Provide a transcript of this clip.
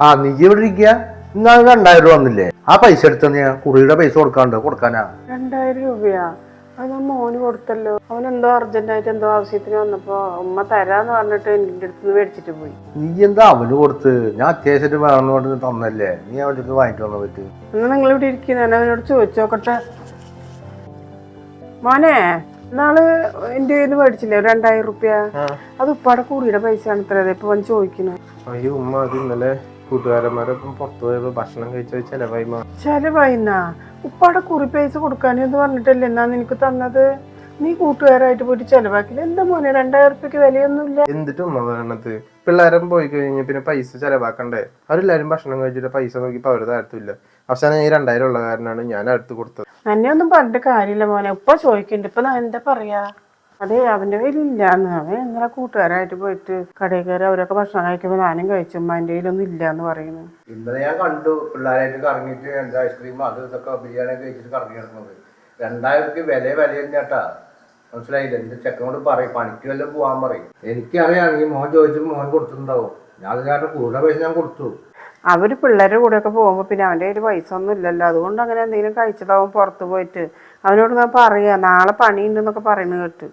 ആ നീ ഇവിടെ ഇരിക്കുക. ഇന്നാൾ 2000 രൂപ വന്നില്ലേ? ആ പൈസ എടുത്ത നീ കുറിയുടെ പൈസ കൊടുക്കാനാ. 2000 രൂപയാ? അത് ഞാൻ മോന് കൊടുത്തല്ലോ. അവനെന്തോ അർജന്റായിട്ട് എന്തോ ആവശ്യത്തിന് വന്നപ്പോ ഉമ്മ തരാന്ന് പറഞ്ഞിട്ട് എന്റെ അടുത്ത് മേടിച്ചിട്ട് പോയി. നീ എന്താ അവന് കൊടുത്ത്? ഞാൻ അത്യാവശ്യമായിട്ട് വേണമെന്ന് പറഞ്ഞ് തന്നല്ലേ, നീ അവൻ്റെ അടുത്ത് വാങ്ങിട്ട് വന്ന പറ്റും. എന്നാ നിങ്ങൾ ഇവിടെ ഇരിക്കുന്ന ഞാൻ അവനോട് ചോദിച്ചോക്കട്ടെ. മോനെ, നാള് എന്റെ കയ്യിൽ മേടിച്ചില്ലേ 2000 രൂപ? അത് ഉപ്പാടെ കുറിയുടെ പൈസയാണ് ഇത്ര ഇപ്പൊ വന്ന് ചോദിക്കുന്നു. അയ്യോ ഉമ്മ, അത് ഇന്നലെ കൂട്ടുകാരന്മാരൊപ്പം പുറത്തു പോയപ്പോ ഭക്ഷണം കഴിച്ച ചെലവായിന്നാ? ഉപ്പാടെ കുറി പൈസ കൊടുക്കാനെന്ന് പറഞ്ഞിട്ടല്ലേ എന്നാ നിനക്ക് തന്നത്? നീ കൂട്ടുകാരായിട്ട് പോയിട്ട് ചെലവാക്കില്ല. എന്താ മോനെ, 2000 രൂപയ്ക്ക് വിലയൊന്നുമില്ല. എന്നിട്ട് ഉമ്മ പറയണത് പിള്ളേരും പോയി കഴിഞ്ഞ പിന്നെ പൈസ ചെലവാക്കണ്ടേ? അവരെല്ലാരും ഭക്ഷണം കഴിച്ചിട്ട് പൈസ നോക്കിയപ്പോ അവര് താരത്തില്ല. അവസാനം ഈ 2000 ഉള്ള കാരനാണ് ഞാൻ അടുത്ത് കൊടുത്തത്. എന്നെ ഒന്നും പറഞ്ഞിട്ട് കാര്യമില്ല മോനെ. ഉപ്പ ചോദിക്കണ്ട്. ഇപ്പൊ ഞാൻ എന്താ പറയാ? അതെ, അവന്റെ കയ്യിലില്ലാന്ന്. അവൻ ഇന്നലെ കൂട്ടുകാരായിട്ട് പോയിട്ട് കടയിൽ കയറി അവരൊക്കെ ഭക്ഷണം കഴിക്കുമ്പോ ഞാനും കഴിച്ചു. എന്റെ കയ്യിലൊന്നും ഇല്ലാന്ന് പറയുന്നു. ഇന്നലെ ഞാൻ കണ്ടു പിള്ളേരായിട്ട് കറങ്ങിയിട്ട് എന്താ ഐസ്ക്രീം അത് ഇതൊക്കെ ബിരിയാണി കഴിച്ചിട്ട് കറങ്ങി കിടക്കുന്നത്. 2000 രൂപയ്ക്ക് വില തന്നെയാട്ടാ. മനസ്സിലായില്ല? എന്റെ ചെക്കനോട് പറയും, പണിക്ക് വല്ലതും പോകാൻ പറയും. എനിക്കറിയാം ഈ മോൻ ചോദിച്ചപ്പോൾ മോൻ കൊടുത്തിട്ടുണ്ടാവും. ഞാൻ അത് കാരണം കൂടുതൽ പൈസ ഞാൻ കൊടുത്തു. അവര് പിള്ളേരുടെ കൂടെയൊക്കെ പോകുമ്പോ പിന്നെ അവന്റെ കയ്യിൽ പൈസ ഒന്നും ഇല്ലല്ലോ. അതുകൊണ്ട് അങ്ങനെ എന്തെങ്കിലും കഴിച്ചതാവും പുറത്ത് പോയിട്ട്. അവനോട് ഞാൻ പറയാ നാളെ പണിയുണ്ടെന്നൊക്കെ പറയുന്നത് കേട്ട്.